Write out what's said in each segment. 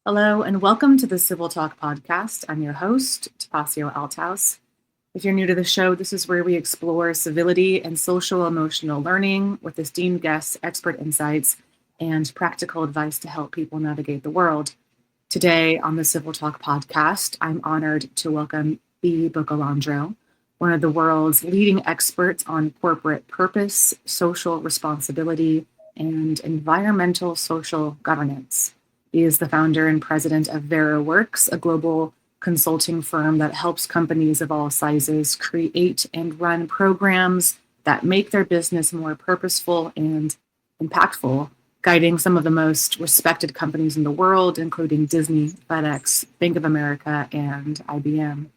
Hello, and welcome to the CivilTalk Podcast. I'm your host, Tapasio Althouse. If you're new to the show, this is where we explore civility and social emotional learning with esteemed guests, expert insights, and practical advice to help people navigate the world. Today on the CivilTalk Podcast, I'm honored to welcome Bea Boccalandro, one of the world's leading experts on corporate purpose, social responsibility, and environmental social governance. He is the founder and president of VeraWorks, a global consulting firm that helps companies of all sizes create and run programs that make their business more purposeful and impactful, guiding some of the most respected companies in the world, including Disney, FedEx, Bank of America, and IBM.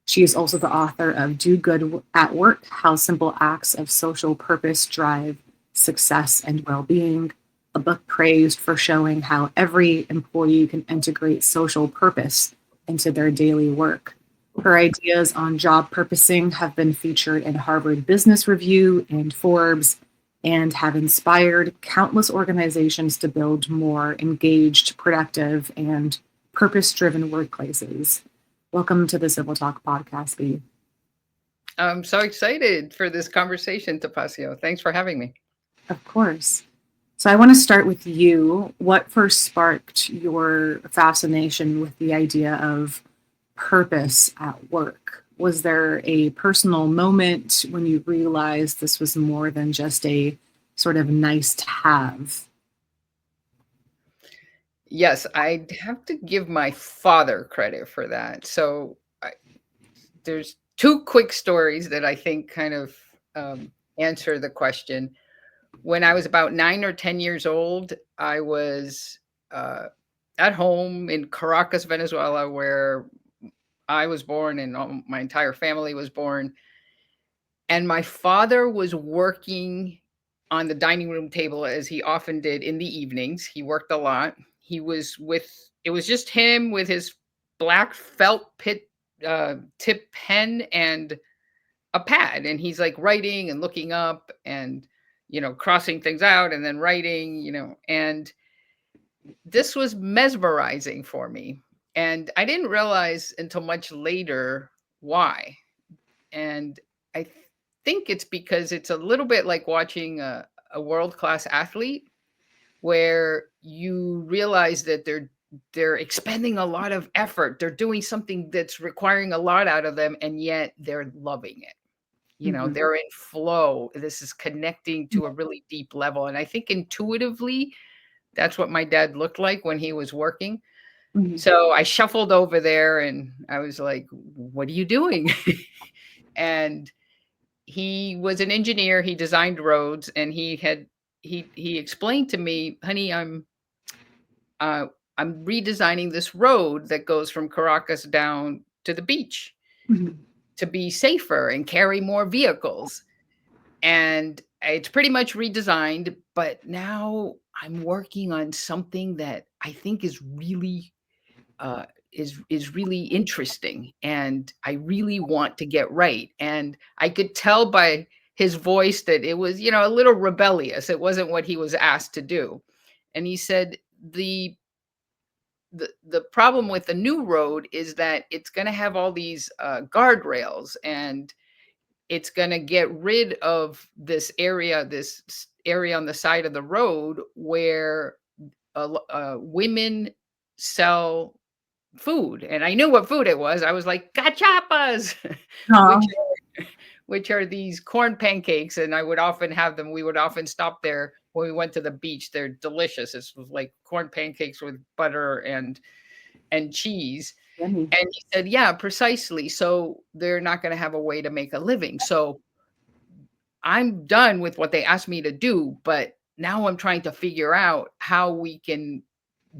She is also the author of Do Good at Work: How Simple Acts of Social Purpose Drive Success and Well-Being, a book praised for showing how every employee can integrate social purpose into their daily work. Her ideas on job purposing have been featured in Harvard Business Review and Forbes and have inspired countless organizations to build more engaged, productive, and purpose-driven workplaces. Welcome to the CivilTalk Podcast, Bea. I'm so excited for this conversation, Tapasio. Thanks for having me. Of course. So I want to start with you. What first sparked your fascination with the idea of purpose at work? Was there a personal moment when you realized this was more than just a sort of nice to have? Yes, I have to give my father credit for that. There's two quick stories that I think kind of answer the question. When I was about 9 or 10 years old, I was at home in Caracas, Venezuela, where I was born and my entire family was born. And my father was working on the dining room table as he often did in the evenings. He worked a lot. It was just him with his black felt tip pen and a pad. And he's like writing and looking up and, crossing things out and then writing, and this was mesmerizing for me. And I didn't realize until much later why. And I think it's because it's a little bit like watching a world-class athlete where you realize that they're expending a lot of effort. They're doing something that's requiring a lot out of them, and yet they're loving it. Mhm. They're in flow. This is connecting to a really deep level. And I think intuitively, that's what my dad looked like when he was working. Mhm. So I shuffled over there and I was like, "What are you doing?" And he was an engineer. He designed roads, and he explained to me, "Honey, uh, I'm redesigning this road that goes from Caracas down to the beach Mhm. to be safer and carry more vehicles." And it's pretty much redesigned, but now I'm working on something that I think uh, is really interesting, and I really want to get right. And I could tell by his voice that it was, a little rebellious. It wasn't what he was asked to do. And he said the problem with the new road is that it's going to have all these guardrails, and it's going to get rid of this area on the side of the road where women sell food. And I knew what food it was. I was like, cachapas, which Oh, which are these corn pancakes, and I would often have them. We would often stop there when we went to the beach. They're delicious. It's like corn pancakes with butter and cheese. yummy. And he said, "Yeah, precisely. So they're not going to have a way to make a living. So I'm done with what they asked me to do, but now I'm trying to figure out how we can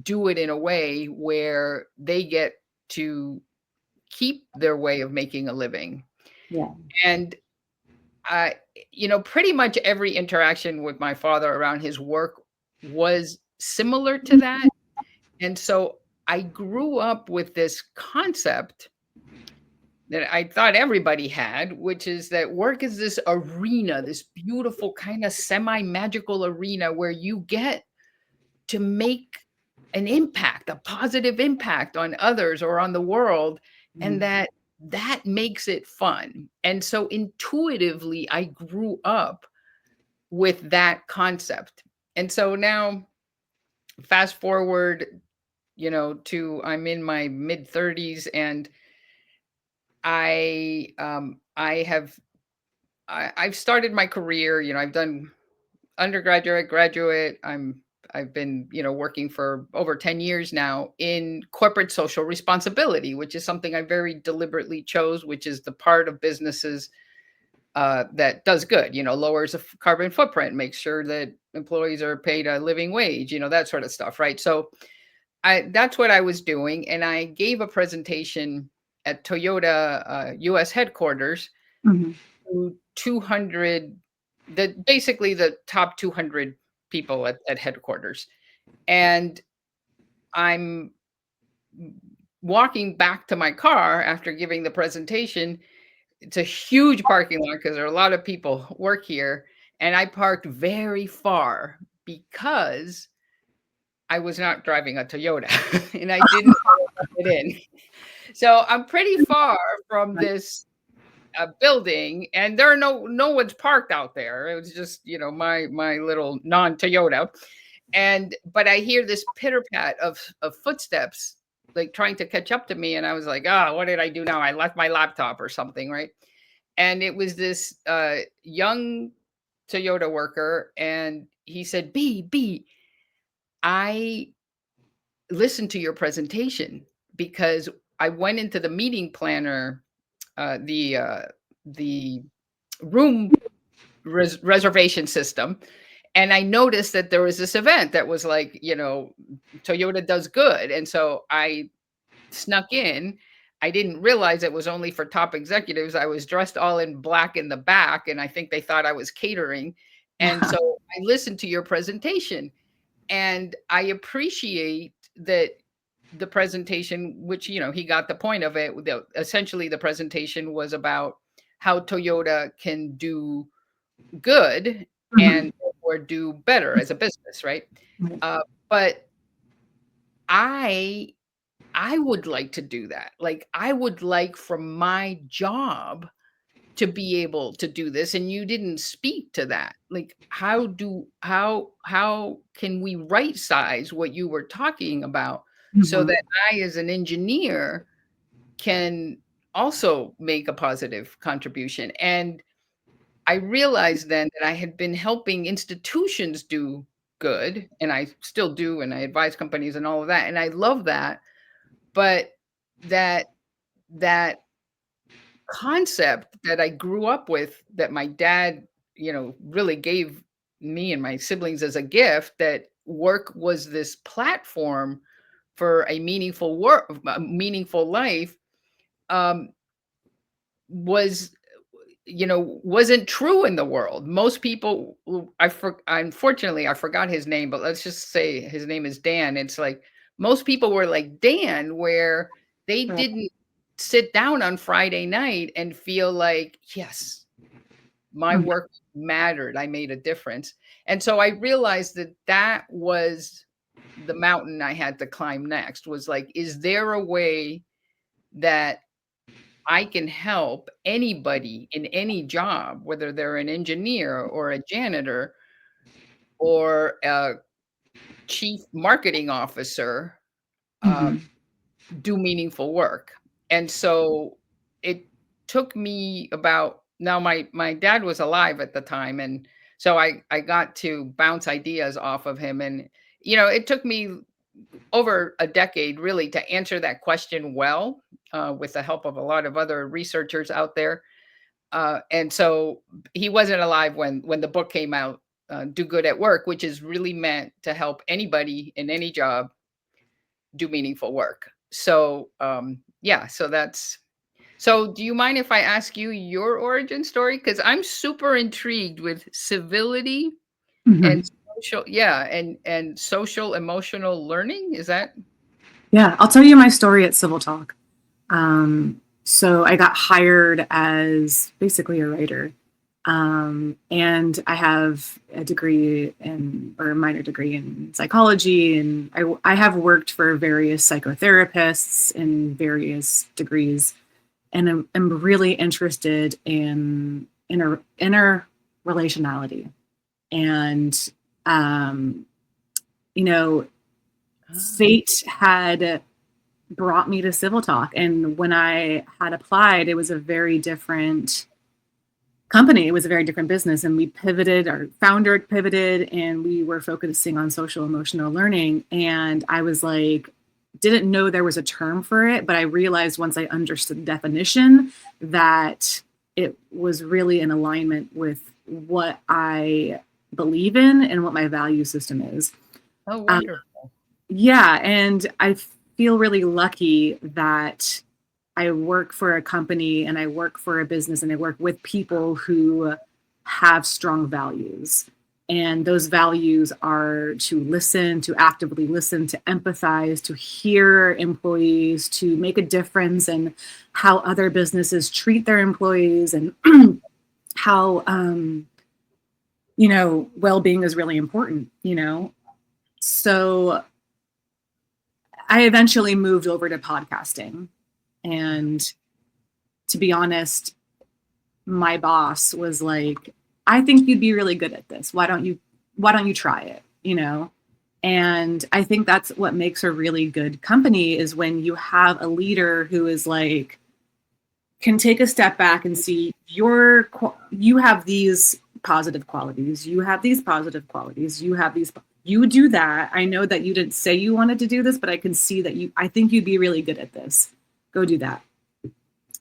do it in a way where they get to keep their way of making a living." Yeah. And I, pretty much every interaction with my father around his work was similar to that. And so I grew up with this concept that I thought everybody had, which is that work is this arena, this beautiful kind of semi magical arena where you get to make an impact, a positive impact on others or on the world, and that makes it fun. And so intuitively, I grew up with that concept. And so now, fast forward, to I'm in my mid 30s, and I've started my career. I've done undergraduate, graduate. I've been, working for over 10 years now in corporate social responsibility, which is something I very deliberately chose, which is the part of businesses that does good, lowers the carbon footprint, makes sure that employees are paid a living wage, that sort of stuff, right? So that's what I was doing, and I gave a presentation at Toyota U.S. headquarters Mhm. to 200, basically the top 200 people at headquarters. And I'm walking back to my car after giving the presentation. It's a huge parking lot because there are a lot of people work here. And I parked very far because I was not driving a Toyota and I didn't get in. So I'm pretty far from this building, and there are no one's parked out there. It was just my little non-Toyota, but I hear this pitter pat of footsteps, like trying to catch up to me, and I was like, what did I do now? I left my laptop or something, right? And it was this young Toyota worker, and he said, B, I listened to your presentation because I went into the meeting planner, the room reservation system, and I noticed that there was this event that was like, Toyota does good, and so I snuck in. I didn't realize it was only for top executives. I was dressed all in black in the back, and I think they thought I was catering. And so I listened to your presentation, and I appreciate that the presentation, which, he got the point of it. Essentially, the presentation was about how Toyota can do good and or do better as a business, right? Right. But I would like to do that. Like, I would like from my job to be able to do this, and you didn't speak to that. Like, how can we right size what you were talking about so Mhm. that I, as an engineer, can also make a positive contribution? And I realized then that I had been helping institutions do good, and I still do, and I advise companies and all of that, and I love that. But that concept that I grew up with, that my dad, really gave me and my siblings as a gift, that work was this platform for a meaningful life, um, was wasn't true in the world. Most people, unfortunately, I forgot his name, but let's just say his name is Dan. It's like most people were like Dan, where they Right. didn't sit down on Friday night and feel like, yes, my Mhm. work mattered. I made a difference. And so I realized that that was the mountain I had to climb next, was like, is there a way that I can help anybody in any job, whether they're an engineer or a janitor or a chief marketing officer, um, Mhm. do meaningful work? And so it took me about, now my dad was alive at the time, and so I got to bounce ideas off of him, and it took me over a decade really to answer that question well, with the help of a lot of other researchers out there. And so he wasn't alive when the book came out, Do Good at Work, which is really meant to help anybody in any job do meaningful work. So yeah, so do you mind if I ask you your origin story? Because I'm super intrigued with civility and Mhm. social, yeah, and social emotional learning. Is that? Yeah, I'll tell you my story at CivilTalk. So I got hired as basically a writer. And I have a minor degree in psychology, and I have worked for various psychotherapists in various degrees, and I'm really interested in inner relationality. And, um, you know, fate had brought me to CivilTalk. And when I had applied, it was a very different company. It was a very different business. And we pivoted, our founder pivoted, and we were focusing on social emotional learning. And I was like, didn't know there was a term for it, but I realized once I understood the definition that it was really in alignment with what I believe in and what my value system is. Oh, wonderful. Yeah, and I feel really lucky that I work for a company and I work for a business and I work with people who have strong values. And those values are to listen, to actively listen, to empathize, to hear employees, to make a difference in how other businesses treat their employees, and how, well-being is really important, So I eventually moved over to podcasting. And to be honest, my boss was like, I think you'd be really good at this. Why don't you try it? And I think that's what makes a really good company, is when you have a leader who is like, can take a step back and see you have these positive qualities. You have these positive qualities. You do that. I know that you didn't say you wanted to do this, but I can see that I think you'd be really good at this. Go do that.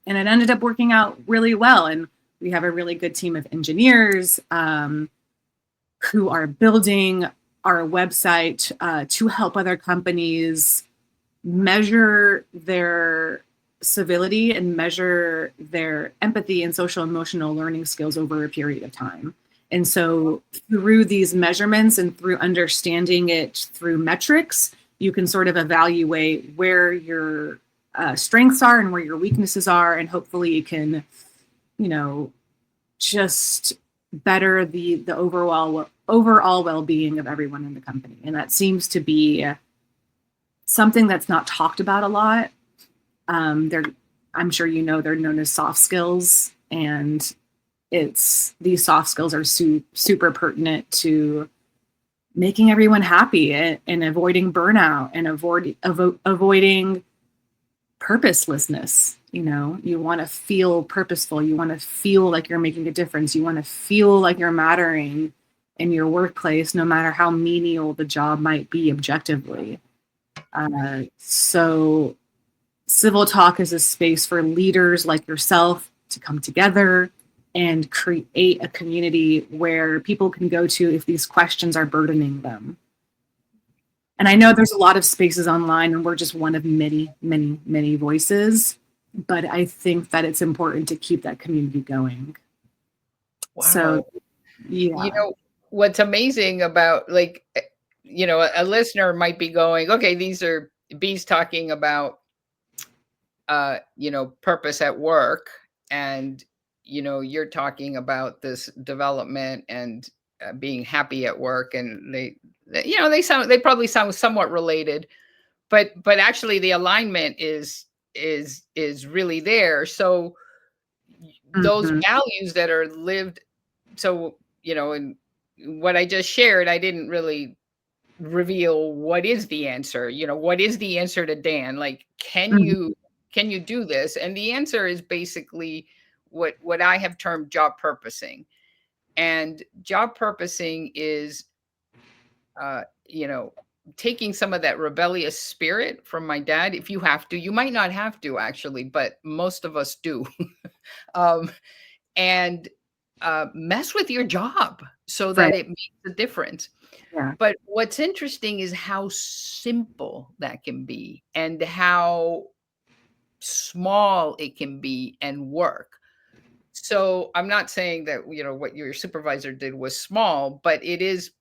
And it ended up working out really well. And we have a really good team of engineers who are building our website to help other companies measure their civility and measure their empathy and social emotional learning skills over a period of time. And so through these measurements and through understanding it through metrics, you can sort of evaluate where your strengths are and where your weaknesses are, and hopefully you can, just better the overall well-being of everyone in the company. And that seems to be something that's not talked about a lot. I'm sure they're known as soft skills, and these soft skills are super pertinent to making everyone happy and avoiding burnout and avoiding purposelessness. You want to feel purposeful. You want to feel like you're making a difference. You want to feel like you're mattering in your workplace, no matter how menial the job might be objectively. So CivilTalk is a space for leaders like yourself to come together and create a community where people can go to if these questions are burdening them. And I know there's a lot of spaces online, and we're just one of many, many, many voices, but I think that it's important to keep that community going. Wow. So, yeah. What's amazing about, a listener might be going, okay, these are Bea's talking about, purpose at work, and, you're talking about this development and being happy at work, and they probably sound somewhat related, but actually the alignment is really there. So those values that are lived, so and what I just shared, I didn't really reveal what is the answer. What is the answer to Dan? Like, can you do this? And the answer is basically what I have termed job purposing. And job purposing is taking some of that rebellious spirit from my dad. If you have to, you might not have to actually, but most of us do. And mess with your job so that it makes a difference. Yeah. But what's interesting is how simple that can be, and how small it can be and work. So I'm not saying that, what your supervisor did was small, but it is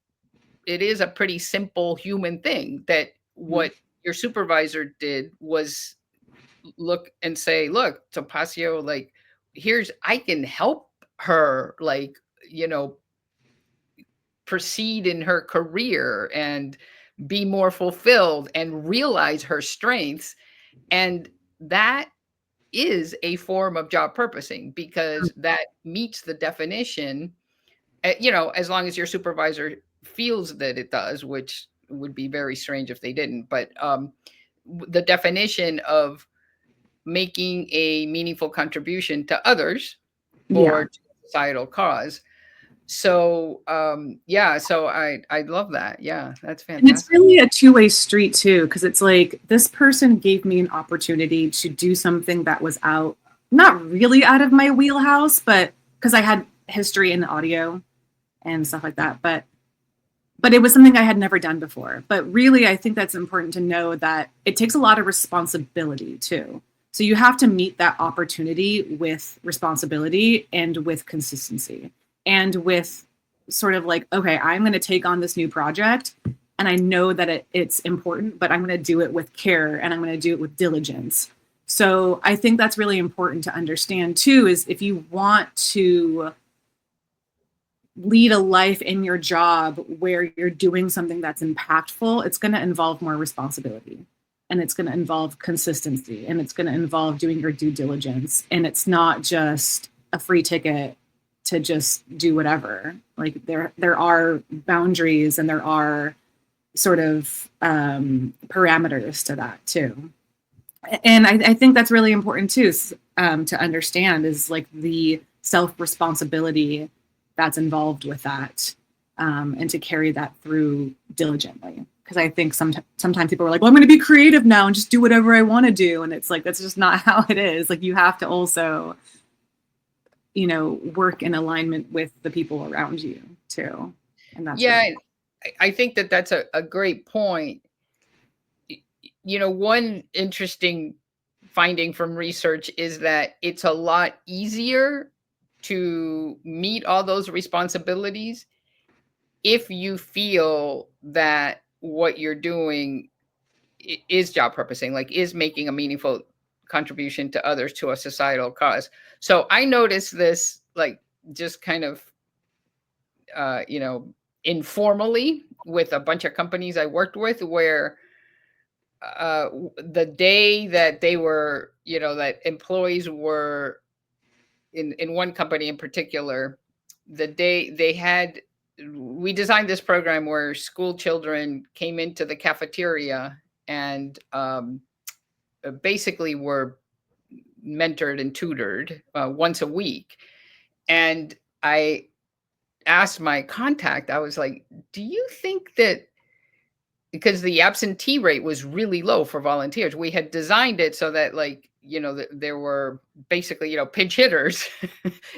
a pretty simple human thing, that what your supervisor did was look and say, look, Topacio, like, I can help her, like, proceed in her career and be more fulfilled and realize her strengths. And that is a form of job purposing, because that meets the definition, as long as your supervisor feels that it does, which would be very strange if they didn't. But the definition of making a meaningful contribution to others Yeah. or to a societal cause. So so I love that. Yeah, that's And it's fantastic. really a two-way street too, because it's like this person gave me an opportunity to do something that was not really out of my wheelhouse, but because I had history in audio and stuff like that. But it was something I had never done before. But really, I think that's important to know that it takes a lot of responsibility too. So you have to meet that opportunity with responsibility and with consistency and with sort of like, okay, I'm going to take on this new project and I know that it's important, but I'm going to do it with care and I'm going to do it with diligence. So I think that's really important to understand too, is if you want to lead a life in your job where you're doing something that's impactful, it's going to involve more responsibility and it's going to involve consistency and it's going to involve doing your due diligence. And it's not just a free ticket to just do whatever. Like there are boundaries and there are sort of parameters to that too. And I think that's really important too, to understand, is like the self-responsibility that's involved with that, and to carry that through diligently. Because I think sometimes people are like, well, I'm going to be creative now and just do whatever I want to do. And it's like, that's just not how it is. Like you have to also, work in alignment with the people around you too. And that's really, I think that that's a great point. One interesting finding from research is that it's a lot easier to meet all those responsibilities if you feel that what you're doing is job purposing, like is making a meaningful contribution to others, to a societal cause. So I noticed this, like, just kind of informally with a bunch of companies I worked with, where the day that they were, that employees were in one company in particular, the day we designed this program where school children came into the cafeteria and basically were mentored and tutored once a week. And I asked my contact, I was like, do you think that, because the absentee rate was really low for volunteers, we had designed it so that, like, there were basically, pinch hitters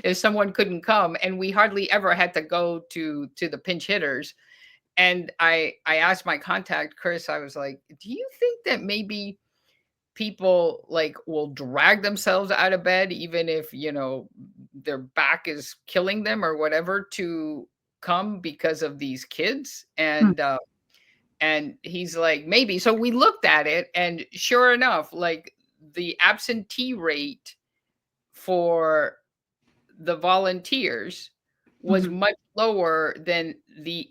if someone couldn't come, and we hardly ever had to go to the pinch hitters. And I asked my contact, Chris, I was like, do you think that maybe people, like, will drag themselves out of bed even if, their back is killing them or whatever, to come because of these kids? And he's like, maybe. So we looked at it, and sure enough, like, the absentee rate for the volunteers was mm-hmm. much lower than the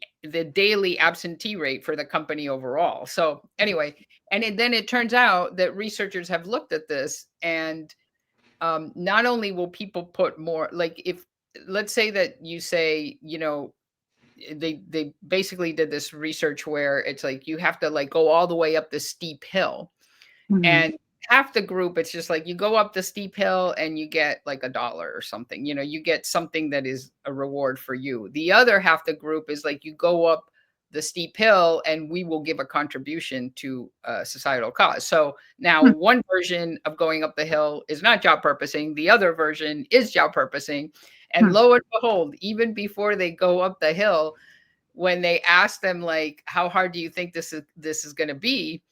daily absentee rate for the company overall. So anyway, and then it turns out that researchers have looked at this, and not only will people put more, like, if, let's say that you say, they basically did this research where it's like you have to, like, go all the way up the steep hill, Mm-hmm. and half the group, it's just like you go up the steep hill and you get like $1 or something, you get something that is a reward for you. The other half the group is like, you go up the steep hill and we will give a contribution to a societal cause. So now one version of going up the hill is not job purposing, the other version is job purposing. And lo and behold, even before they go up the hill, when they ask them, like, how hard do you think this is going to be,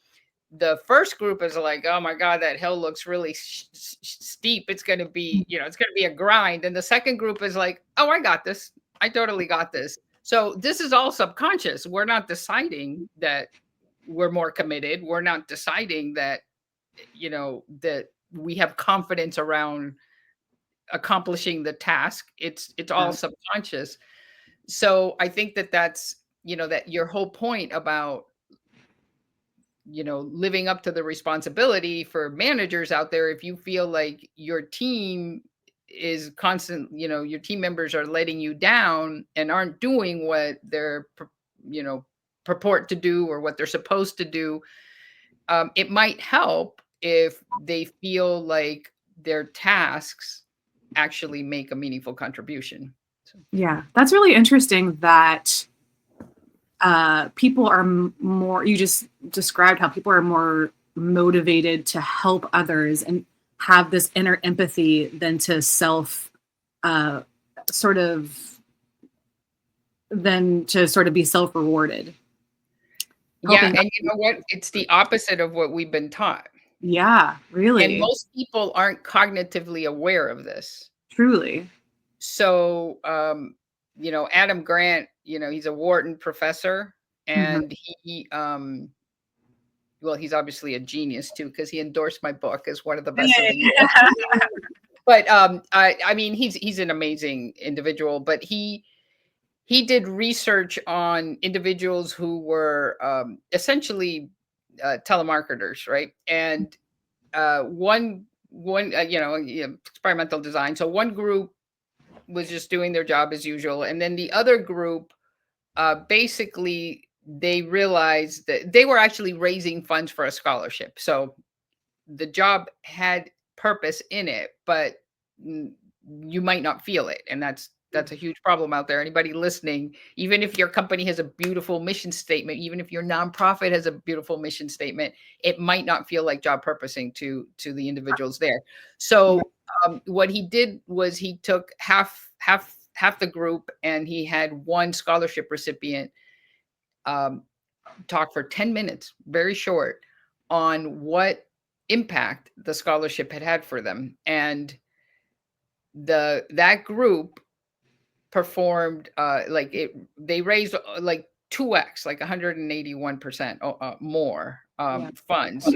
the first group is like, oh my God, that hill looks really steep. It's going to be, it's going to be a grind. And the second group is like, oh, I got this. I totally got this. So this is all subconscious. We're not deciding that we're more committed. We're not deciding that, that we have confidence around accomplishing the task. It's all subconscious. So I think that that's, that your whole point about, living up to the responsibility for managers out there, if you feel like your team is constant, your team members are letting you down and aren't doing what you know, purport to do or what they're supposed to do, it might help if they feel like their tasks actually make a meaningful contribution. So. Yeah, that's really interesting that people are more, you just described how people are more motivated to help others and have this inner empathy than to sort of be self-rewarded. Yeah, and you know what? It's the opposite of what we've been taught. Yeah, really. And most people aren't cognitively aware of this. Truly. So, Adam Grant, he's a Wharton professor, and he, well, he's obviously a genius too, because he endorsed my book as one of the best of the year. But I mean, he's an amazing individual, but he did research on individuals who were essentially telemarketers, right? And one experimental design. So one group was just doing their job as usual, and then the other group, basically, they realized that they were actually raising funds for a scholarship. So the job had purpose in it, but you might not feel it, and that's a huge problem out there. Anybody listening, even if your company has a beautiful mission statement, even if your nonprofit has a beautiful mission statement, it might not feel like job purposing to the individuals there. So what he did was he took half the group, and he had one scholarship recipient talk for 10 minutes, very short, on what impact the scholarship had for them. And that group performed they raised like 2x, like 181% more funds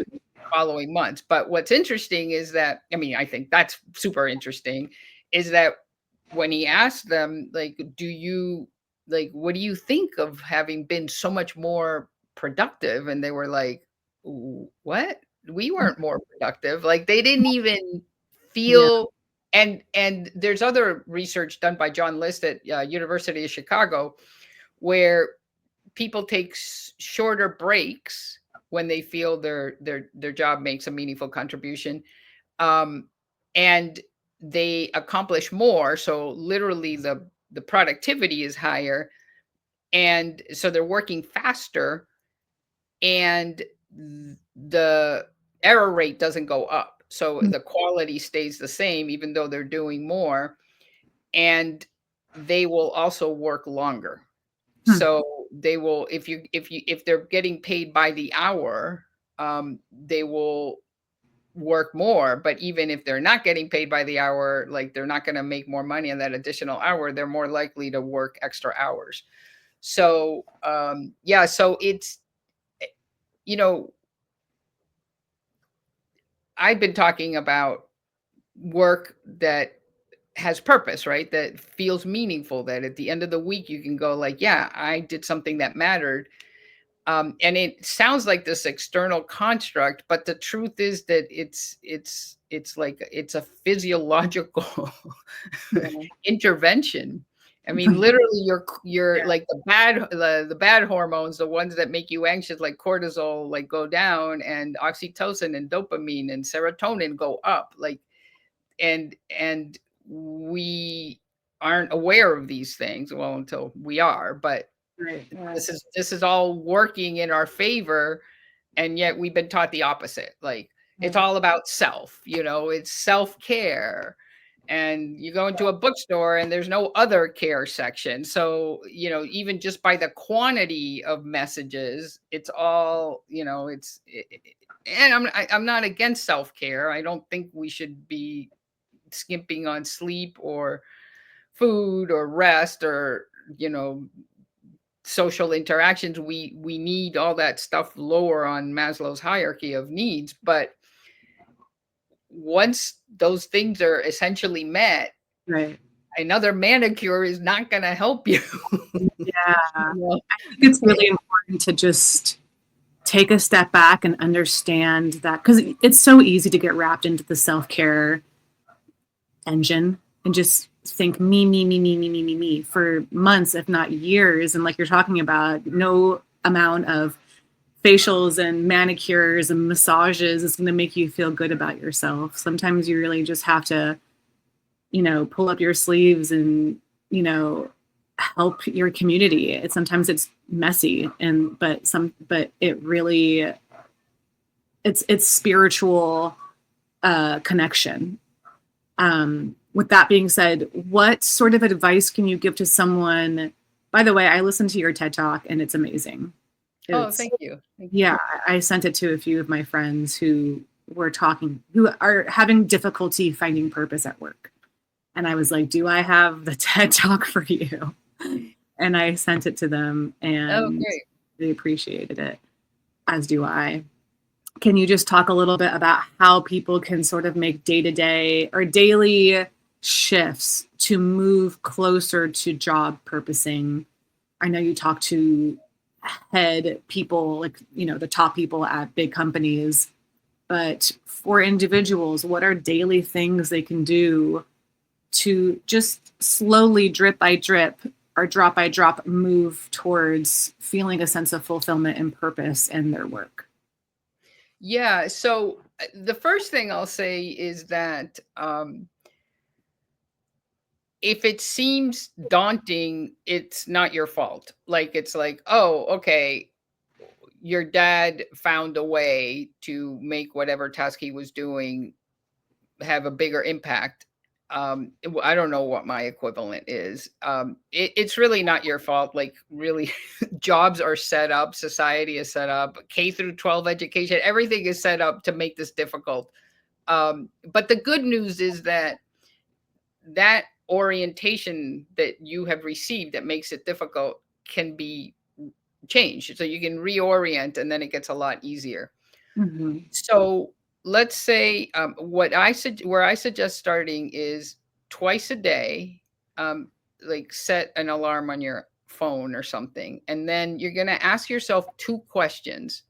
following months. But what's interesting is that, I mean, I think that's super interesting, is that when he asked them, like, what do you think of having been so much more productive? And they were like, what? We weren't more productive. Like, they didn't even feel. And there's other research done by John List at University of Chicago, where people take shorter breaks when they feel their job makes a meaningful contribution, and they accomplish more. So literally, the productivity is higher, and so they're working faster, and the error rate doesn't go up. So the quality stays the same, even though they're doing more, and they will also work longer. So they will, if they're getting paid by the hour, they will work more. But even if they're not getting paid by the hour, like, they're not going to make more money on that additional hour, they're more likely to work extra hours. So so it's, I've been talking about work that has purpose, right? That feels meaningful, that at the end of the week you can go like, yeah, I did something that mattered. And it sounds like this external construct, but the truth is that it's like, it's a physiological intervention. I mean, literally, you're like, the bad hormones, the ones that make you anxious, like cortisol, like, go down, and oxytocin and dopamine and serotonin go up. Like, and we aren't aware of these things, well, until we are. But this is all working in our favor, and yet we've been taught the opposite. Like, it's all about self, it's self-care. And you go into a bookstore and there's no other care section. So, even just by the quantity of messages, it's all, and I'm not against self-care. I don't think we should be skimping on sleep or food or rest or, social interactions. We need all that stuff lower on Maslow's hierarchy of needs. But once those things are essentially met, Right. another manicure is not going to help you. Yeah. You know? I think it's really important to just take a step back and understand that, because it's so easy to get wrapped into the self-care engine and just think me for months, if not years. And like you're talking about, no amount of facials and manicures and massages is going to make you feel good about yourself. Sometimes you really just have to, pull up your sleeves and, help your community. Sometimes it's messy, but it really, it's spiritual connection. With that being said, what sort of advice can you give to someone? By the way, I listened to your TED Talk and it's amazing. Thank you. Yeah, I sent it to a few of my friends who are having difficulty finding purpose at work. And I was like, do I have the TED Talk for you? And I sent it to them and they appreciated it, as do I. Can you just talk a little bit about how people can sort of make day-to-day or daily shifts to move closer to job purposing? I know you talk to head people, like, the top people at big companies, but for individuals, what are daily things they can do to just slowly, drip by drip or drop by drop, move towards feeling a sense of fulfillment and purpose in their work? Yeah. So the first thing I'll say is that if it seems daunting, it's not your fault. Like, it's like, oh, okay, your dad found a way to make whatever task he was doing have a bigger impact. I don't know what my equivalent is. It's really not your fault. Like, really, jobs are set up, society is set up, K through 12 education, everything is set up to make this difficult. But the good news is that orientation that you have received that makes it difficult can be changed. So you can reorient and then it gets a lot easier. Mm-hmm. So let's say where I suggest starting is twice a day, like set an alarm on your phone or something. And then you're going to ask yourself two questions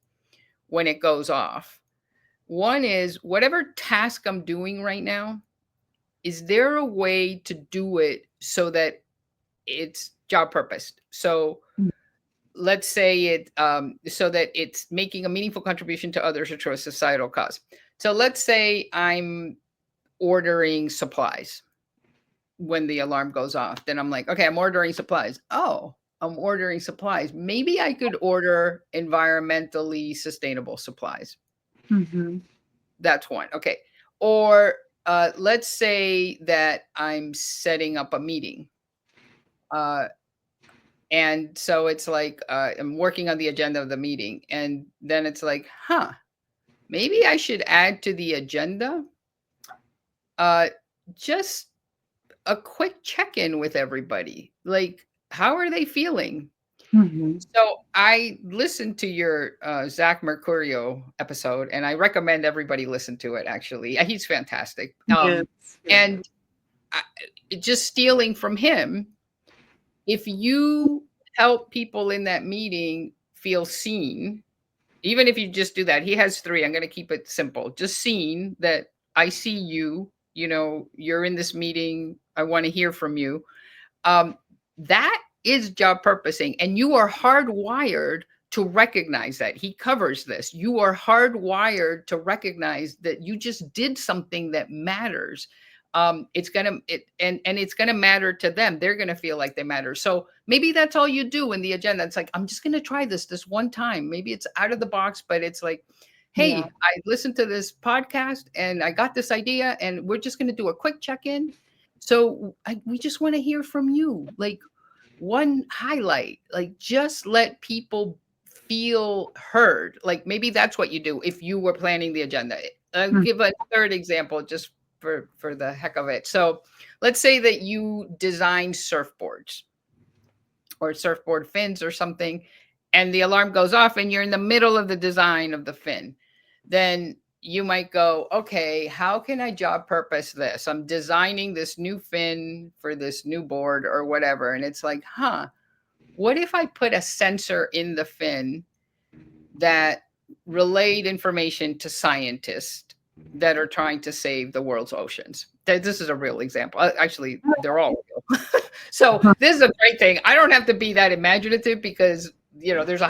when it goes off. One is, whatever task I'm doing right now, is there a way to do it so that it's job purposed? So let's say it so that it's making a meaningful contribution to others or to a societal cause. So let's say I'm ordering supplies when the alarm goes off. Then I'm like, okay, I'm ordering supplies. Oh, I'm ordering supplies. Maybe I could order environmentally sustainable supplies. Mm-hmm. That's one. Okay. Or let's say that I'm setting up a meeting. And so it's like, I'm working on the agenda of the meeting. And then it's like, maybe I should add to the agenda just a quick check-in with everybody. Like, how are they feeling? Mm-hmm. So I listened to your Zach Mercurio episode, and I recommend everybody listen to it, actually. He's fantastic. Yes. And just stealing from him, if you help people in that meeting feel seen, even if you just do that, he has 3. I'm going to keep it simple. Just seen that I see you, you're in this meeting. I want to hear from you. That is job purposing, and you are hardwired to recognize that. He covers this. You are hardwired to recognize that you just did something that matters. It's gonna matter to them. They're gonna feel like they matter. So maybe that's all you do in the agenda. It's like, I'm just gonna try this one time. Maybe it's out of the box, but it's like, hey, Yeah. I listened to this podcast and I got this idea, and we're just gonna do a quick check-in. So we just want to hear from you. Like, one highlight, like, just let people feel heard. Like, maybe that's what you do if you were planning the agenda. I'll give a third example just for the heck of it. So let's say that you design surfboards or surfboard fins or something, and the alarm goes off and you're in the middle of the design of the fin. Then you might go, okay, how can I job purpose this? I'm designing this new fin for this new board or whatever. And it's like, what if I put a sensor in the fin that relayed information to scientists that are trying to save the world's oceans? This is a real example. Actually, they're all real. So this is a great thing. I don't have to be that imaginative because there's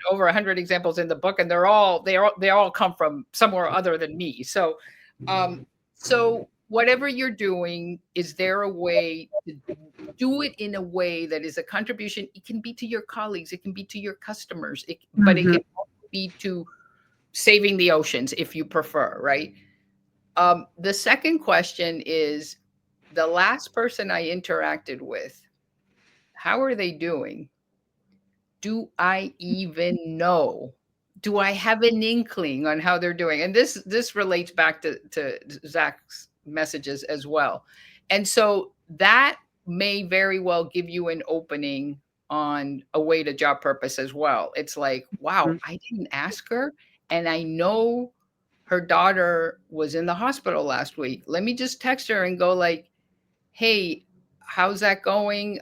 over 100 examples in the book, and they all come from somewhere other than me. So, so whatever you're doing, is there a way to do it in a way that is a contribution? It can be to your colleagues, it can be to your customers, but it can also be to saving the oceans if you prefer, right? The second question is, the last person I interacted with, how are they doing? Do I even know? Do I have an inkling on how they're doing? And this relates back to Zach's messages as well. And so that may very well give you an opening on a way to job purpose as well. It's like, wow, I didn't ask her, and I know her daughter was in the hospital last week. Let me just text her and go like, hey, how's that going?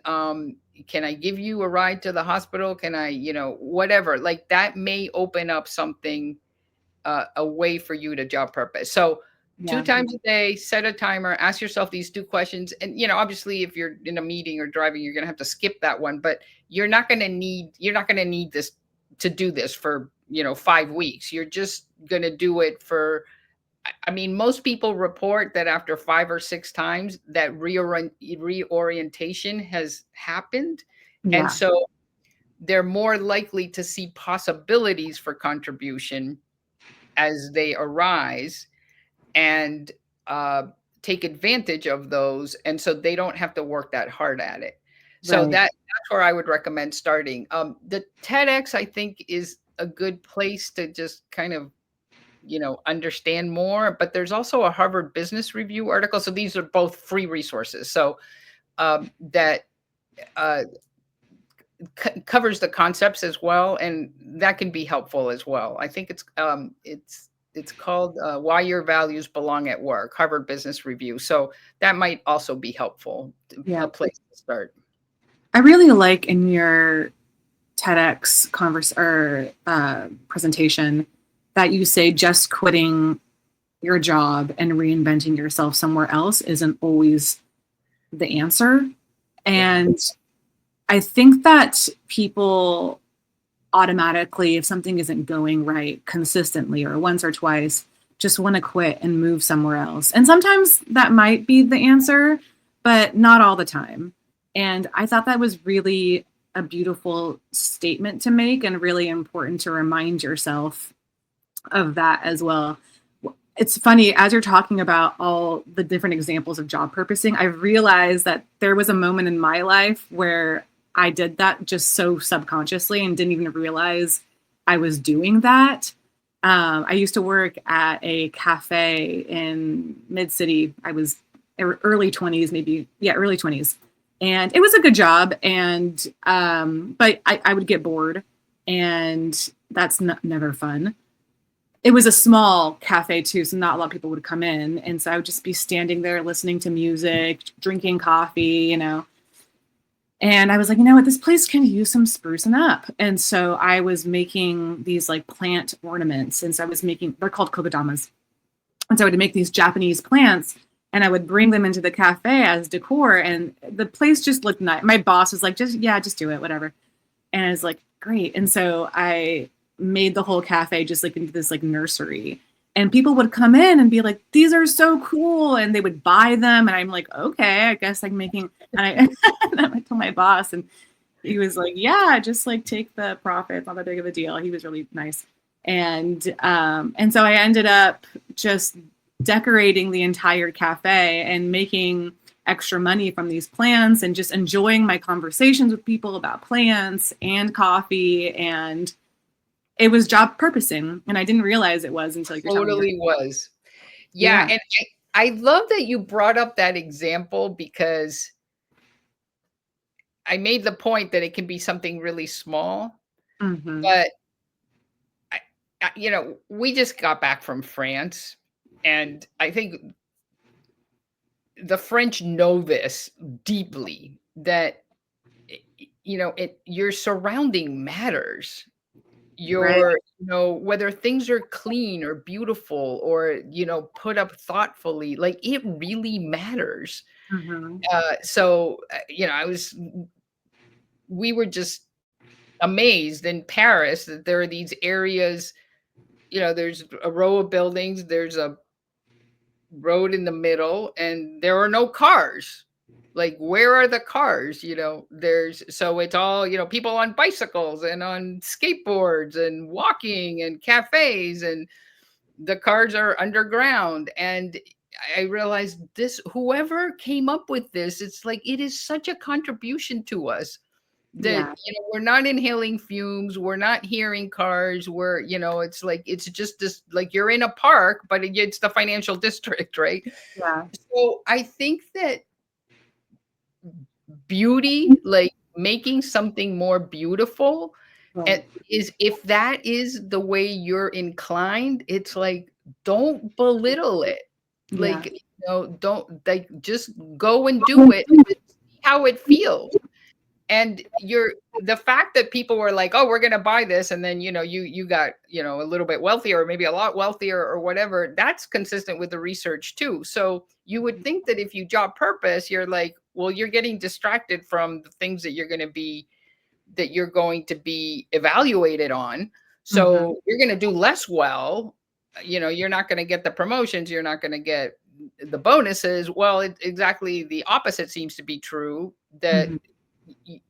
Can I give you a ride to the hospital? Can I, whatever, like that may open up something, a way for you to job purpose. So 2 times a day, set a timer, ask yourself these 2 questions. And, obviously if you're in a meeting or driving, you're going to have to skip that one, but you're not going to need this to do this for, 5 weeks. You're just going to do it for, I mean, most people report that after 5 or 6 times that reorientation has happened. Yeah. And so they're more likely to see possibilities for contribution as they arise and take advantage of those. And so they don't have to work that hard at it. So Right. that's where I would recommend starting. The TEDx, I think, is a good place to just kind of understand more, but there's also a Harvard Business Review article. So these are both free resources. So that covers the concepts as well, and that can be helpful as well. I think it's called Why Your Values Belong at Work, Harvard Business Review. So that might also be helpful, a place to start. I really like in your TEDx presentation that you say just quitting your job and reinventing yourself somewhere else isn't always the answer. And I think that people automatically, if something isn't going right consistently or once or twice, just want to quit and move somewhere else. And sometimes that might be the answer, but not all the time. And I thought that was really a beautiful statement to make and really important to remind yourself of that as well. It's funny, as you're talking about all the different examples of job purposing, I realized that there was a moment in my life where I did that just so subconsciously and didn't even realize I was doing that. I used to work at a cafe in Mid-City. I was early 20s, early 20s. And it was a good job. And, but I would get bored, and that's never fun. It was a small cafe too, so not a lot of people would come in. And so I would just be standing there listening to music, drinking coffee, And I was like, you know what, this place can use some sprucing up. And so I was making these like plant ornaments. And so they're called kokodamas. And so I would make these Japanese plants, and I would bring them into the cafe as decor. And the place just looked nice. My boss was like, just do it, whatever. And I was like, great. And so I made the whole cafe just like into this like nursery, and people would come in and be like, these are so cool. And they would buy them. And I'm like, okay, I guess I'm making, and I went to my boss, and he was like, yeah, just like take the profit. It's not that big of a deal. He was really nice. And so I ended up just decorating the entire cafe and making extra money from these plants and just enjoying my conversations with people about plants and coffee. And it was job purposing, and I didn't realize it was until you're totally was. Yeah. And I love that you brought up that example, because I made the point that it can be something really small, but we just got back from France, and I think the French know this deeply, that your surrounding matters. Right. Whether things are clean or beautiful or put up thoughtfully, like, it really matters. Hmm. So we were just amazed in Paris that there are these areas. There's a row of buildings, there's a road in the middle, and there are no cars. Like, where are the cars? So it's all, people on bicycles and on skateboards and walking and cafes, and the cars are underground. And I realized this, whoever came up with this, it's like, it is such a contribution to us that Yeah. we're not inhaling fumes, we're not hearing cars, it's like, it's just this, like, you're in a park, but it's the financial district, right? Yeah. So I think that beauty, like making something more beautiful, and Right. is, if that is the way you're inclined, it's like, don't belittle it. Yeah. Like, don't, like, just go and do it and see how it feels. And the fact that people were like, oh, we're going to buy this, and then you got a little bit wealthier, or maybe a lot wealthier, or whatever, that's consistent with the research too. So you would think that if you job purpose, you're like, well, you're getting distracted from the things that you're going to be evaluated on. Hmm. So you're going to do less well. You're not going to get the promotions, you're not going to get the bonuses. Well, exactly the opposite seems to be true, that Hmm.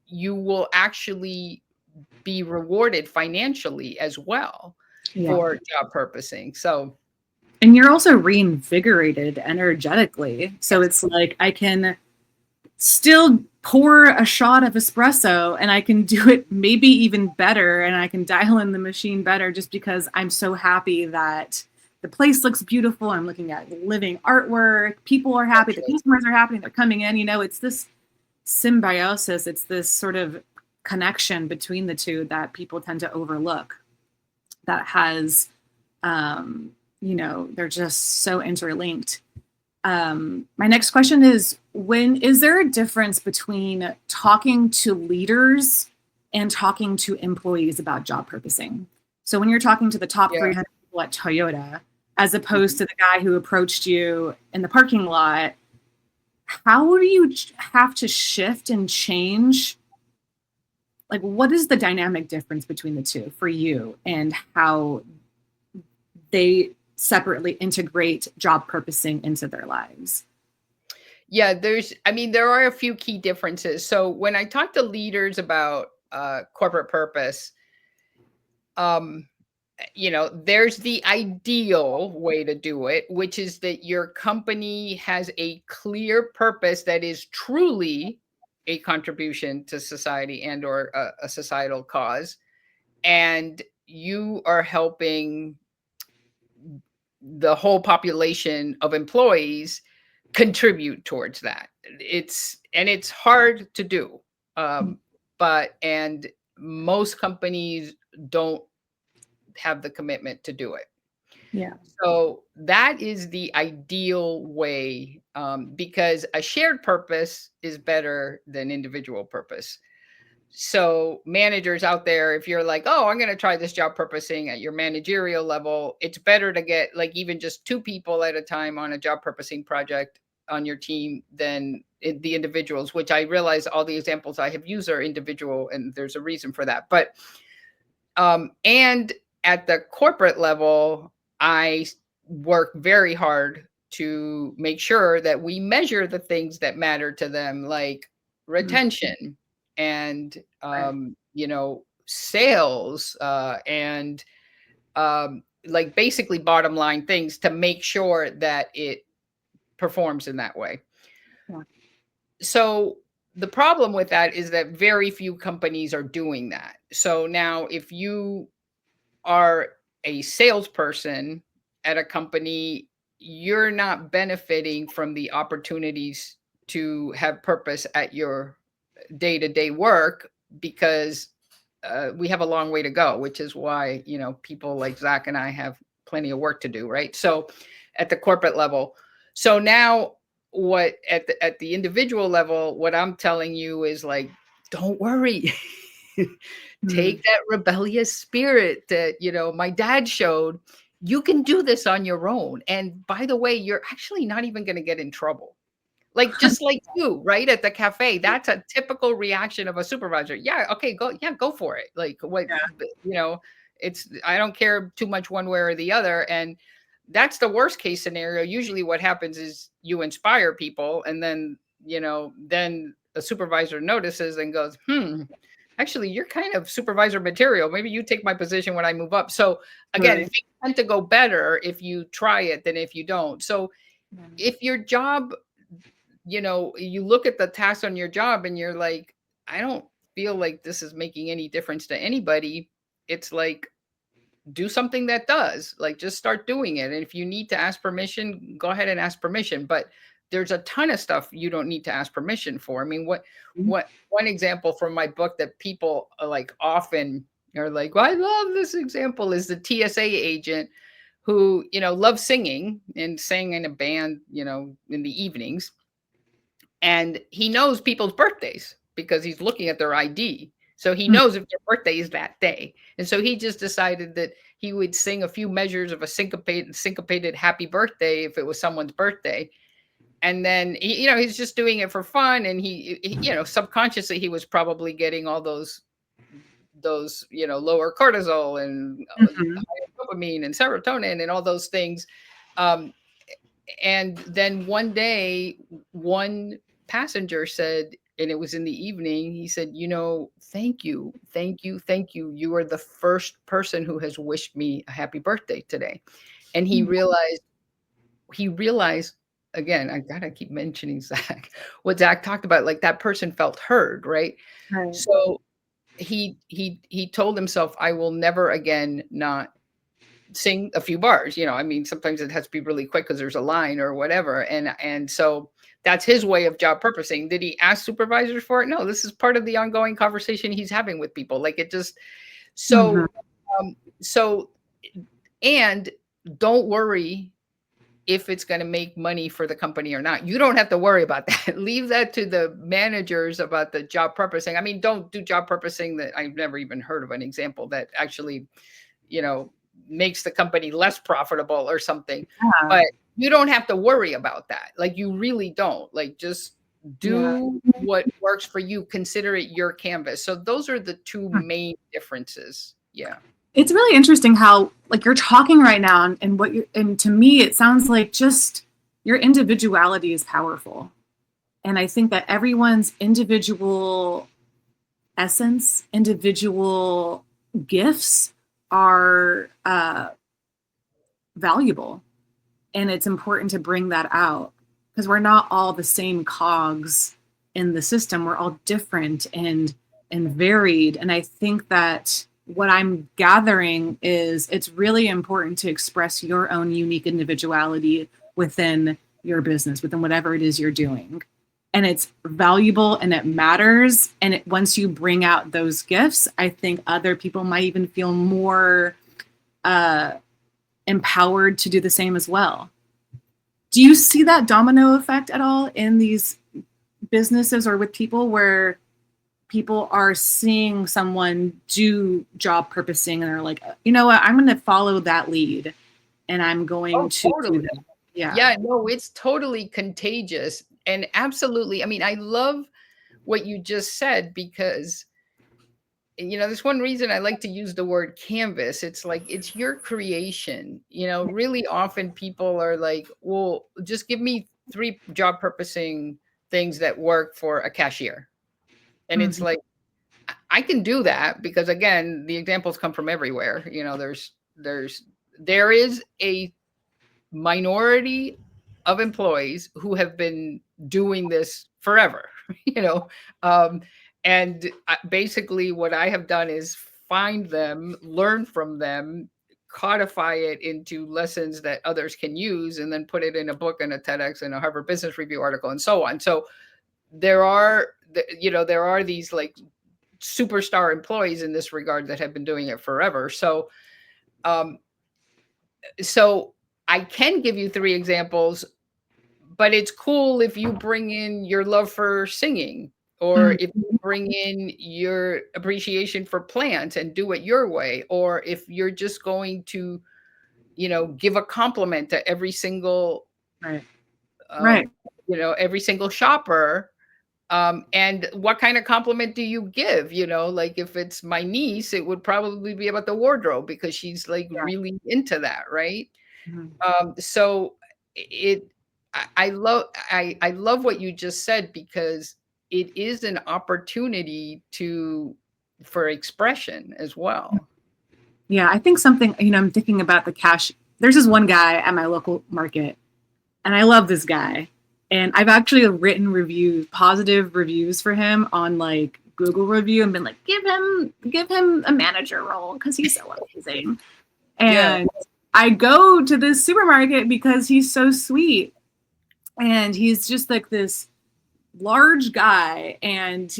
you will actually be rewarded financially as well Yeah. for job purposing. So And you're also reinvigorated energetically. So yes, it's like I can still pour a shot of espresso and I can do it maybe even better, and I can dial in the machine better just because I'm so happy that the place looks beautiful. I'm looking at living artwork. People are happy. that's The right. customers are happy. They're coming in. It's this symbiosis. It's this sort of connection between the two that people tend to overlook, that has, they're just so interlinked. My next question is, when is there a difference between talking to leaders and talking to employees about job purposing? So when you're talking to the top Yeah. 300 people at Toyota, as opposed Mhm. to the guy who approached you in the parking lot, how do you have to shift and change? Like, what is the dynamic difference between the two for you, and how they separately integrate job purposing into their lives? Yeah, there are a few key differences. So when I talk to leaders about corporate purpose, um, there's the ideal way to do it, which is that your company has a clear purpose that is truly a contribution to society and or a societal cause, and you are helping the whole population of employees contribute towards that. It's hard to do, but and most companies don't have the commitment to do it. Yeah. So that is the ideal way, because a shared purpose is better than individual purpose. So managers out there, if you're like, oh, I'm going to try this job purposing at your managerial level, it's better to get like even just two people at a time on a job purposing project on your team than the individuals, which I realize all the examples I have used are individual, and there's a reason for that. But and at the corporate level, I work very hard to make sure that we measure the things that matter to them, like Mm. retention and Right. sales, and like basically bottom line things to make sure that it performs in that way. Yeah. So the problem with that is that very few companies are doing that. So now if you are a salesperson at a company, you're not benefiting from the opportunities to have purpose at your day to day work, because we have a long way to go, which is why, people like Zach and I have plenty of work to do, right? So at the corporate level. So now what at the individual level, what I'm telling you is like, don't worry. Take that rebellious spirit that, my dad showed. You can do this on your own. And by the way, you're actually not even going to get in trouble. Like, just like you, right? At the cafe, that's a typical reaction of a supervisor. Yeah. Okay. Go. Yeah. Go for it. Like what, I don't care too much one way or the other. And that's the worst case scenario. Usually what happens is you inspire people, and then, then a supervisor notices and goes, actually, you're kind of supervisor material. Maybe you take my position when I move up. So again, things tend to go better if you try it than if you don't. So if your job, you look at the tasks on your job and you're like, I don't feel like this is making any difference to anybody. It's like, do something that does. Like, just start doing it. And if you need to ask permission, go ahead and ask permission. But there's a ton of stuff you don't need to ask permission for. I mean, what one example from my book that people like often are like, well, I love this example, is the TSA agent who, loves singing and sang in a band, in the evenings. And he knows people's birthdays because he's looking at their ID. So he knows if their birthday is that day. And so he just decided that he would sing a few measures of a syncopated happy birthday if it was someone's birthday. And then, he's just doing it for fun. And he subconsciously, he was probably getting all those, lower cortisol and dopamine and serotonin and all those things. And then one day, one passenger said, and it was in the evening, he said, thank you. You are the first person who has wished me a happy birthday today. And he realized, again, I gotta keep mentioning Zach, what Zach talked about, like that person felt heard, right? So he told himself, I will never again not sing a few bars. I mean, sometimes it has to be really quick because there's a line or whatever. And so that's his way of job purposing. Did he ask supervisors for it? No, this is part of the ongoing conversation he's having with people. Like, it just, so, and don't worry if it's going to make money for the company or not. You don't have to worry about that. Leave that to the managers about the job purposing. I mean, don't do job purposing that I've never even heard of an example that actually, makes the company less profitable or something. But you don't have to worry about that. Like, you really don't. Like, just do what works for you. Consider it your canvas. So those are the two main differences. Yeah. It's really interesting how, like, you're talking right now, and to me, it sounds like just your individuality is powerful. And I think that everyone's individual essence, individual gifts are valuable. And it's important to bring that out, because we're not all the same cogs in the system. We're all different and varied. And I think that what I'm gathering is it's really important to express your own unique individuality within your business, within whatever it is you're doing. And it's valuable and it matters. And once you bring out those gifts, I think other people might even feel more empowered to do the same as well. Do you see that domino effect at all in these businesses or with people, where people are seeing someone do job purposing and they're like, you know what, I'm going to follow that lead and I'm going to totally. do that. Yeah, no, it's totally contagious. And absolutely. I mean, I love what you just said, because, there's one reason I like to use the word canvas. It's like, it's your creation. Really often people are like, well, just give me 3 job purposing things that work for a cashier. And it's like, I can do that, because again, the examples come from everywhere. There is a minority of employees who have been doing this forever, and basically what I have done is find them, learn from them, codify it into lessons that others can use, and then put it in a book and a TEDx and a Harvard Business Review article and so on. So there are these like superstar employees in this regard that have been doing it forever. So, so I can give you 3 examples, but it's cool if you bring in your love for singing, or if you bring in your appreciation for plants and do it your way, or if you're just going to, give a compliment to every single, Right. um, every single shopper. And what kind of compliment do you give? Like if it's my niece, it would probably be about the wardrobe because she's like Yeah. really into that, right? Mhm. So it, I love what you just said, because it is an opportunity for expression as well. Yeah, I think something, I'm thinking about the cash. There's this one guy at my local market, and I love this guy. And I've actually written positive reviews for him on like Google review, and been like, give him a manager role because he's so amazing. Yeah. And I go to this supermarket because he's so sweet. And he's just like this large guy, and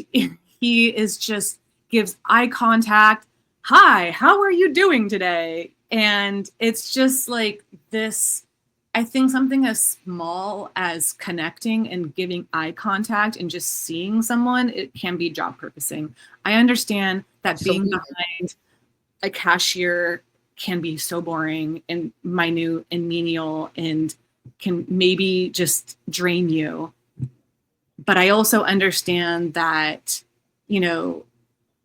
he is just gives eye contact. Hi, how are you doing today? And it's just like this, I think something as small as connecting and giving eye contact and just seeing someone, it can be job purposing. I understand that being behind a cashier can be so boring and minute and menial and can maybe just drain you. But I also understand that,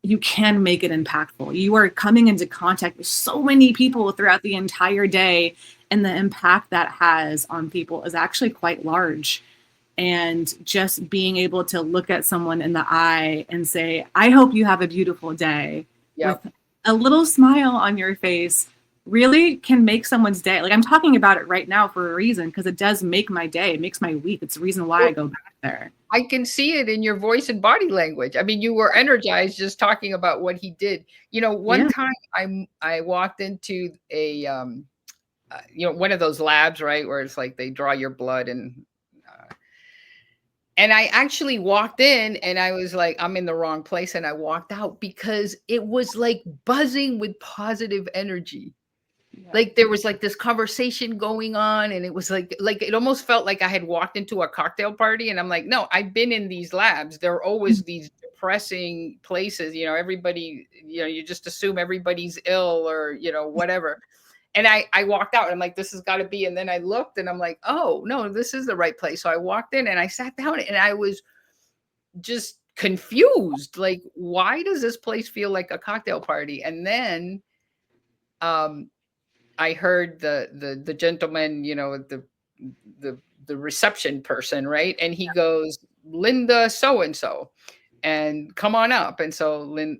you can make it impactful. You are coming into contact with so many people throughout the entire day, and the impact that has on people is actually quite large. And just being able to look at someone in the eye and say, I hope you have a beautiful day, Yep. with a little smile on your face, really can make someone's day. Like, I'm talking about it right now for a reason, because it does make my day. It makes my week. It's the reason why I go back there. I can see it in your voice and body language. I mean, you were energized just talking about what he did. One time I walked into a one of those labs, right, where it's like they draw your blood, and I actually walked in and I was like, I'm in the wrong place, and I walked out because it was like buzzing with positive energy. Like there was like this conversation going on, and it was like it almost felt like I had walked into a cocktail party. And I'm like, no, I've been in these labs. There are always these depressing places, everybody, you just assume everybody's ill or, whatever. And I walked out and I'm like, this has got to be. And then I looked and I'm like, oh no, this is the right place. So I walked in and I sat down and I was just confused. Like, why does this place feel like a cocktail party? And then, I heard the gentleman, the reception person, right? And he goes, Linda so and so, and come on up. And so Lynn,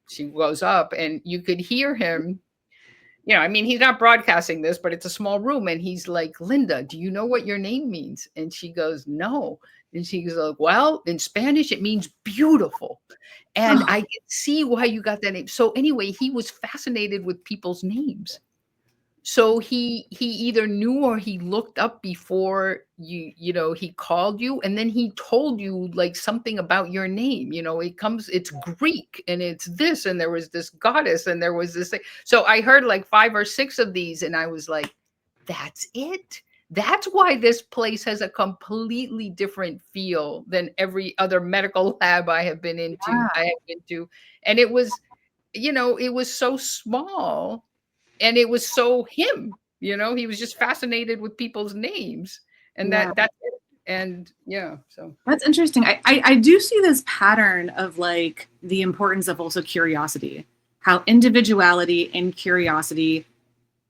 she goes up, and you could hear him. I mean, he's not broadcasting this, but it's a small room, and he's like, Linda, do you know what your name means? And she goes, no. And she goes, like, well, in Spanish, it means beautiful. And I can see why you got that name. So anyway, he was fascinated with people's names. So he either knew or he looked up before he called you, and then he told you like something about your name. It's Greek, and it's this, and there was this goddess, and there was this thing. So I heard like 5 or 6 of these, and I was like, that's it. That's why this place has a completely different feel than every other medical lab I have been into. And it was, it was so small. And it was so him, he was just fascinated with people's names, and that's it. And so that's interesting. I do see this pattern of like the importance of also curiosity, how individuality and curiosity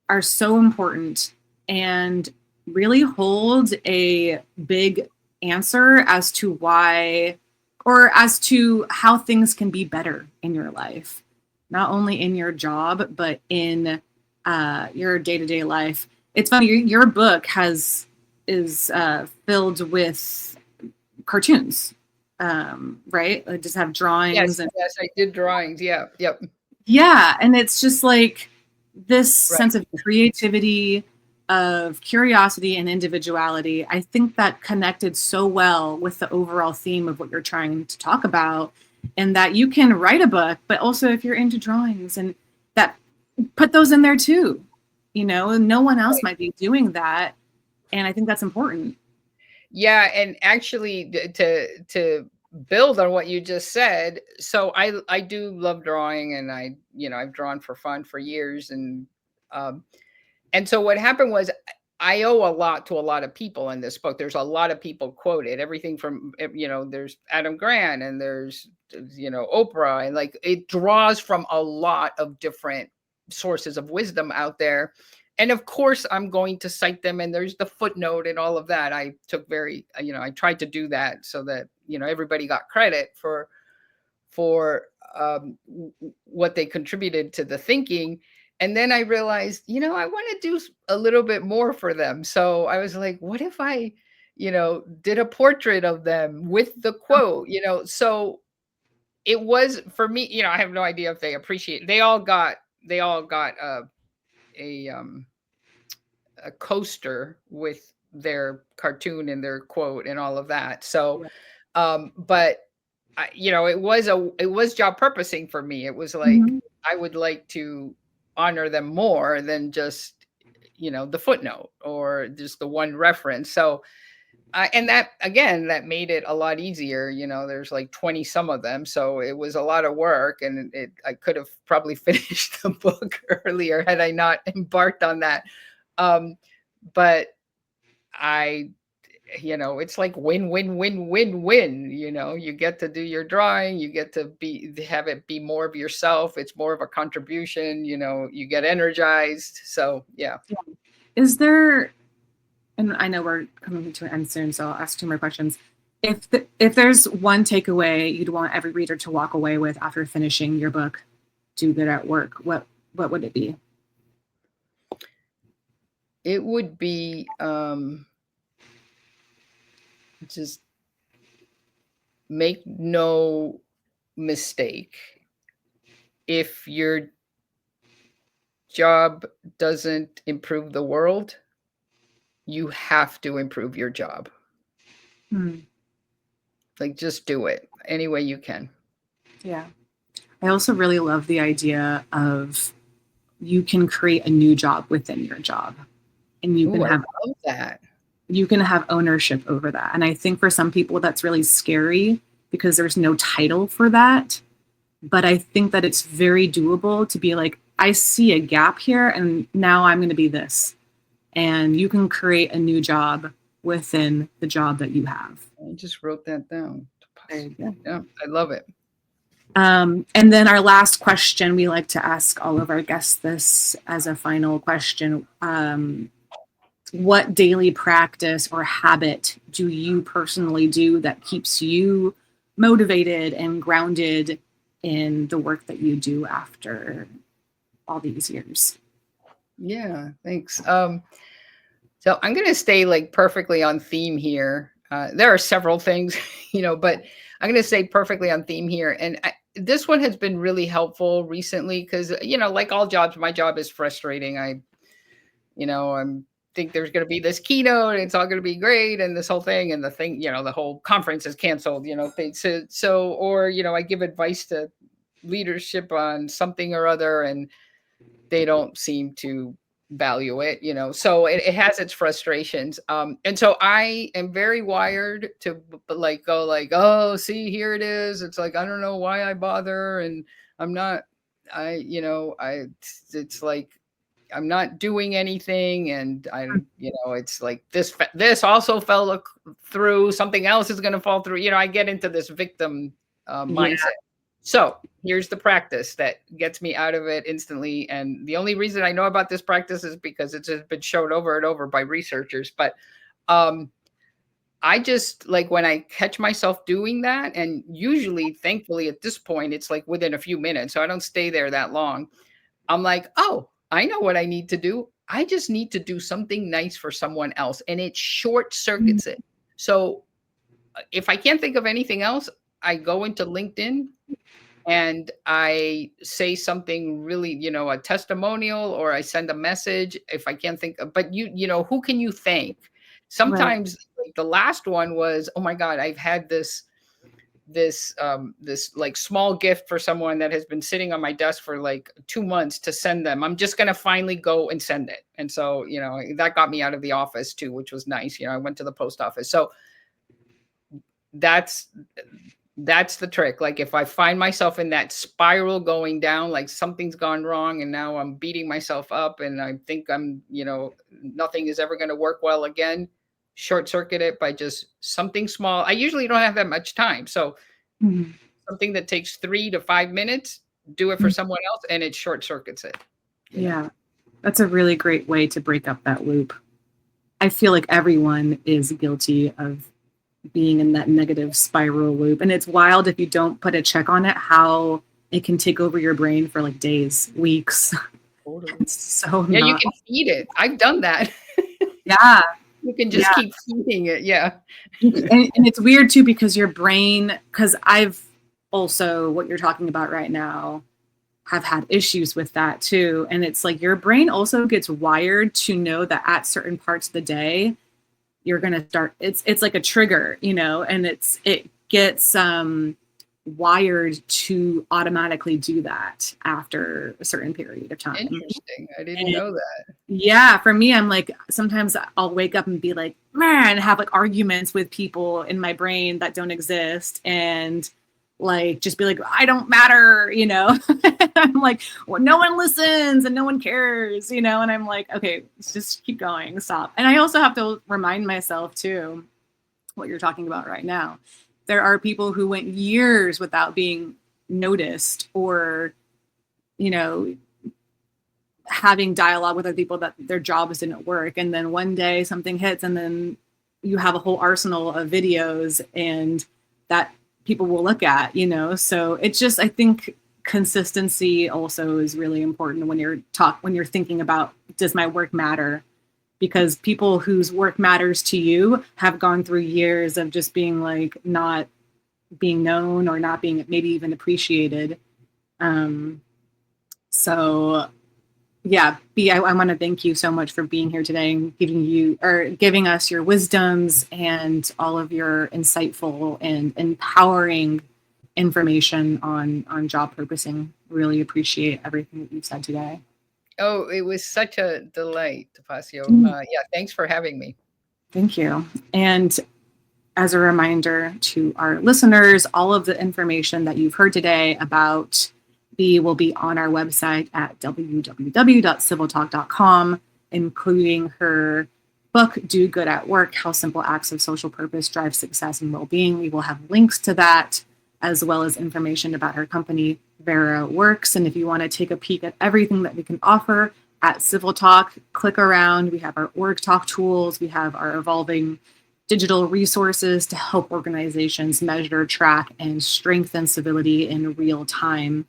are so important and really hold a big answer as to why, or as to how things can be better in your life, not only in your job, but in your day-to-day life. It's funny, your book is filled with cartoons, right? Like just have drawings. Yes, I did drawings. Yep. Yeah, and it's just like this sense of creativity, of curiosity and individuality. I think that connected so well with the overall theme of what you're trying to talk about. and that you can write a book, but also if you're into drawings and that, put those in there too, and no one else might be doing that. And I think that's important. Yeah. And actually to build on what you just said. So I do love drawing, and I've drawn for fun for years. And so what happened was I owe a lot to a lot of people in this book. There's a lot of people quoted, everything from, there's Adam Grant, and there's, Oprah, and like it draws from a lot of different sources of wisdom out there. And of course, I'm going to cite them, and there's the footnote and all of that. I took I tried to do that so that, everybody got credit for what they contributed to the thinking. And then I realized, I want to do a little bit more for them. So I was like, what if I, did a portrait of them with the quote, so it was for me, I have no idea if they appreciate it. They all got a a coaster with their cartoon and their quote and all of that. So, but it was job purposing for me. It was like, I would like to honor them more than just, the footnote or just the one reference. So, and that, again, that made it a lot easier. There's like 20 some of them. So it was a lot of work, and I could have probably finished the book earlier had I not embarked on that. But it's like win, win, win, win, win. You get to do your drawing, you get to have it be more of yourself. It's more of a contribution, you get energized. So, yeah. Is there, and I know we're coming to an end soon, so I'll ask 2 more questions. If there's one takeaway you'd want every reader to walk away with after finishing your book, Do Good at Work, what would it be? It would be just make no mistake. If your job doesn't improve the world, you have to improve your job. Like, just do it any way you can. Yeah. I also really love the idea of you can create a new job within your job, and you can have that. You can have ownership over that. And I think for some people that's really scary because there's no title for that. But I think that it's very doable to be like, I see a gap here, and now I'm going to be this. And you can create a new job within the job that you have. I just wrote that down. Yeah, I love it. And then our last question, we like to ask all of our guests this as a final question. What daily practice or habit do you personally do that keeps you motivated and grounded in the work that you do after all these years? Yeah, thanks. So I'm going to stay like perfectly on theme here. There are several things, but I'm going to stay perfectly on theme here. And this one has been really helpful recently because, like all jobs, my job is frustrating. I think there's going to be this keynote, and it's all going to be great, and this whole thing, and the thing, the whole conference is canceled, or I give advice to leadership on something or other, and they don't seem to value it, so it has its frustrations. And so I am very wired to like go like, oh, see, here it is. It's like, I don't know why I bother. And I'm not, it's like, I'm not doing anything. And it's like this also fell through, something else is going to fall through. I get into this victim mindset. So here's the practice that gets me out of it instantly. And the only reason I know about this practice is because it's just been shown over and over by researchers. But I just like when I catch myself doing that, and usually, thankfully, at this point, it's like within a few minutes. So I don't stay there that long. I'm like, oh, I know what I need to do. I just need to do something nice for someone else. And it short circuits it. So if I can't think of anything else, I go into LinkedIn and I say something really, a testimonial, or I send a message if I can't think of, but who can you thank? Sometimes like the last one was, oh my God, I've had this this like small gift for someone that has been sitting on my desk for like 2 months to send them. I'm just going to finally go and send it. And so, that got me out of the office too, which was nice. I went to the post office. So that's the trick. Like if I find myself in that spiral going down, like something's gone wrong and now I'm beating myself up and I think nothing is ever going to work well again, short circuit it by just something small. I usually don't have that much time. So something that takes 3 to 5 minutes, do it for someone else and it short circuits it. Yeah. That's a really great way to break up that loop. I feel like everyone is guilty of being in that negative spiral loop. And it's wild if you don't put a check on it, how it can take over your brain for like days, weeks. Totally. It's so you can feed it. I've done that. Yeah. You can just keep feeding it. Yeah. And it's weird too, because your brain, because I've also, what you're talking about right now, have had issues with that too. And it's like your brain also gets wired to know that at certain parts of the day, you're going to start, it's like a trigger, and it gets wired to automatically do that after a certain period of time. Interesting. I didn't know that. Yeah. For me, I'm like, sometimes I'll wake up and be like, man, have like arguments with people in my brain that don't exist. And like, just be like, I don't matter, I'm like, well, no one listens and no one cares, and I'm like, okay, just keep going, stop. And I also have to remind myself too, what you're talking about right now. There are people who went years without being noticed or, having dialogue with other people that their jobs didn't work. And then one day something hits and then you have a whole arsenal of videos and that people will look at, so it's just, I think consistency also is really important when you're thinking about, does my work matter? Because people whose work matters to you have gone through years of just being like not being known or not being maybe even appreciated. So yeah, Bea, I want to thank you so much for being here today and giving us your wisdoms and all of your insightful and empowering information on job purposing. Really appreciate everything that you've said today. Oh, it was such a delight, Tapacio. Thanks for having me. Thank you. And as a reminder to our listeners, all of the information that you've heard today about Bea will be on our website at www.civiltalk.com, including her book, Do Good at Work, How Simple Acts of Social Purpose Drive Success and Well-Being. We will have links to that, as well as information about her company, Vera Works. And if you want to take a peek at everything that we can offer at CivilTalk, click around. We have our org talk tools. We have our evolving digital resources to help organizations measure, track, and strengthen civility in real time.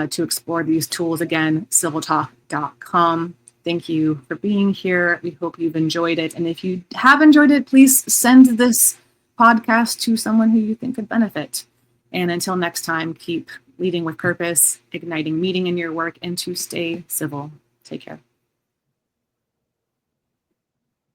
To explore these tools, again, civiltalk.com. Thank you for being here. We hope you've enjoyed it. And if you have enjoyed it, please send this podcast to someone who you think could benefit. And until next time, keep leading with purpose, igniting meaning in your work, and to stay civil. Take care.